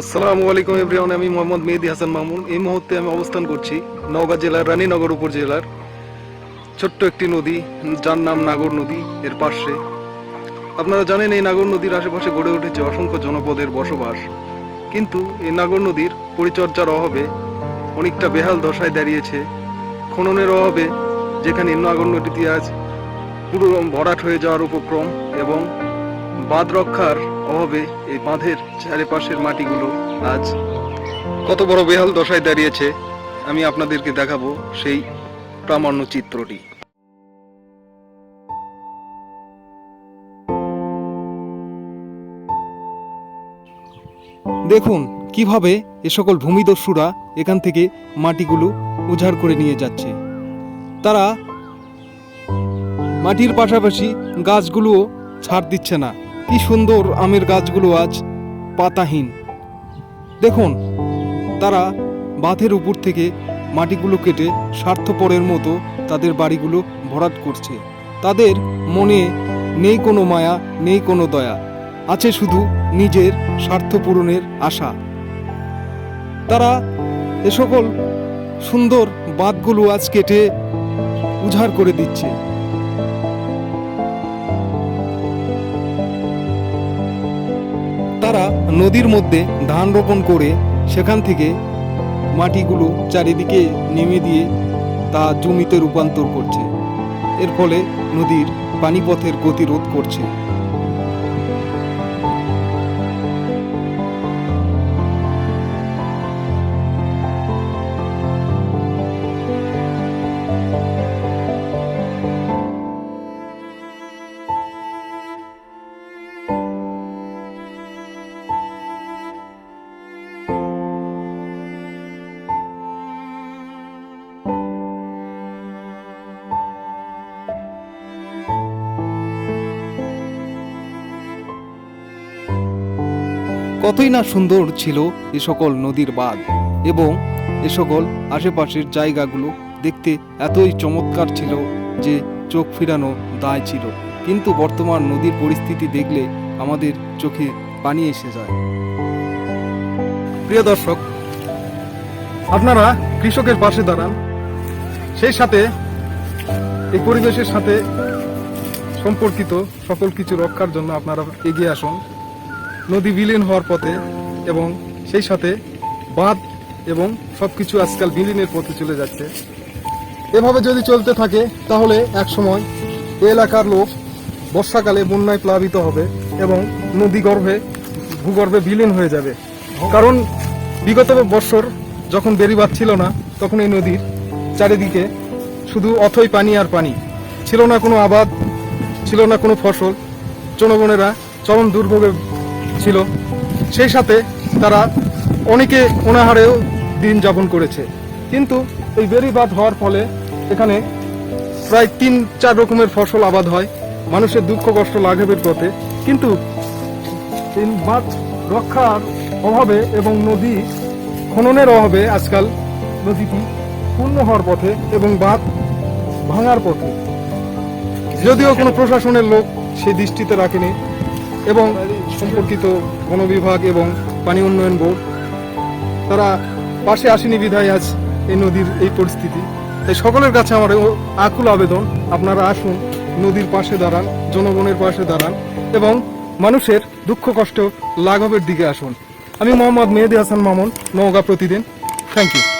আসসালামু আলাইকুম এভরিওয়ান, আমি মোহাম্মদ মেহেদী হাসান মামুন। এই মুহূর্তে আমি অবস্থান করছি নওগাঁ জেলার রানীনগর উপজেলার ছোট্ট একটি নদী, যার নাম নাগর নদী। এর পাশে আপনারা জানেন, এই নাগর নদীর আশেপাশে গড়ে উঠেছে অসংখ্য জনপদের বসবাস। কিন্তু এই নাগর নদীর পরিচর্যার অভাবে অনেকটা বেহাল দশায় দাঁড়িয়েছে। খননের অভাবে যেখানে নাগর নদীটি আজ পুরো ভরাট হয়ে যাওয়ার উপক্রম, এবং বাঁধ রক্ষার অভাবে এই বাঁধের চারিপাশের মাটিগুলো আজ কত বড় বেহাল দশায় দাঁড়িয়েছে, আমি আপনাদেরকে দেখাবো সেই প্রামাণ্য চিত্রটি। দেখুন কিভাবে এ সকল ভূমিদস্যুরা এখান থেকে মাটিগুলো উজাড় করে নিয়ে যাচ্ছে। তারা মাটির পাশাপাশি গাছগুলোও ছাড় দিচ্ছে না। কি সুন্দর আমের গাছগুলো আজ পাতাহীন। দেখুন, তারা বাঁধের উপর থেকে মাটিগুলো কেটে স্বার্থপরের মতো তাদের বাড়িগুলো ভরাট করছে। তাদের মনে নেই কোনো মায়া, নেই কোনো দয়া, আছে শুধু নিজের স্বার্থ পূরণের আশা। তারা এ সকল সুন্দর বাঁধগুলো আজ কেটে উজাড় করে দিচ্ছে। তারা নদীর মধ্যে ধান রোপণ করে সেখান থেকে মাটিগুলো চারিদিকে নেমে দিয়ে তা জমিতে রূপান্তর করছে। এর ফলে নদীর পানিপথের গতিরোধ করছে। কতই না সুন্দর ছিল এ সকল নদীর বাঁধ, এবং এ সকল আশেপাশের জায়গাগুলো দেখতে এতই চমৎকার ছিল যে চোখ ফিরানো দায় ছিল। কিন্তু বর্তমান নদীর পরিস্থিতি দেখলে আমাদের চোখে পানি এসে যায়। প্রিয় দর্শক, আপনারা কৃষকের পাশে দাঁড়ান, সেই সাথে এই পরিবেশের সাথে সম্পর্কিত সকল কিছু রক্ষার জন্য আপনারা এগিয়ে আসুন। নদী বিলীন হওয়ার পথে, এবং সেই সাথে বাঁধ এবং সবকিছু আজকাল বিলীনের পথে চলে যাচ্ছে। এভাবে যদি চলতে থাকে তাহলে একসময় এই এলাকার লোক বর্ষাকালে বন্যায় প্লাবিত হবে এবং নদী ভূগর্ভে বিলীন হয়ে যাবে। কারণ বিগত বছর যখন বেড়িবাঁধ ছিল না, তখন এই নদীর চারিদিকে শুধু অথই পানি আর পানি, ছিল না কোনো আবাদ, ছিল না কোনো ফসল। জনগণেরা চরম দুর্ভোগে ছিল। সেই সাথে তারা অনেকে অনাহারেও দিন যাপন করেছে। কিন্তু এই বেড়িবাঁধ হওয়ার ফলে এখানে প্রায় 3-4 রকমের ফসল আবাদ হয়, মানুষের দুঃখ কষ্ট লাঘবের পথে। কিন্তু এই বাঁধ রক্ষার অভাবে এবং নদী খননের অভাবে আজকাল নদীটি পূর্ণ হওয়ার পথে এবং বাঁধ ভাঙার পথে। যদিও কোনো প্রশাসনের লোক সেই দৃষ্টিতে রাখেনি, এবং সম্পর্কিত বন বিভাগ এবং পানি উন্নয়ন বোর্ড তারা পাশে আসেনি বিধায় আজ এই নদীর এই পরিস্থিতি। তাই সকলের কাছে আমার আকুল আবেদন, আপনারা আসুন, নদীর পাশে দাঁড়ান, জনগণের পাশে দাঁড়ান এবং মানুষের দুঃখ কষ্ট লাঘবের দিকে আসুন। আমি মোহাম্মদ মেহেদী হাসান মামুন, নওগাঁ প্রতিদিন। Thank you.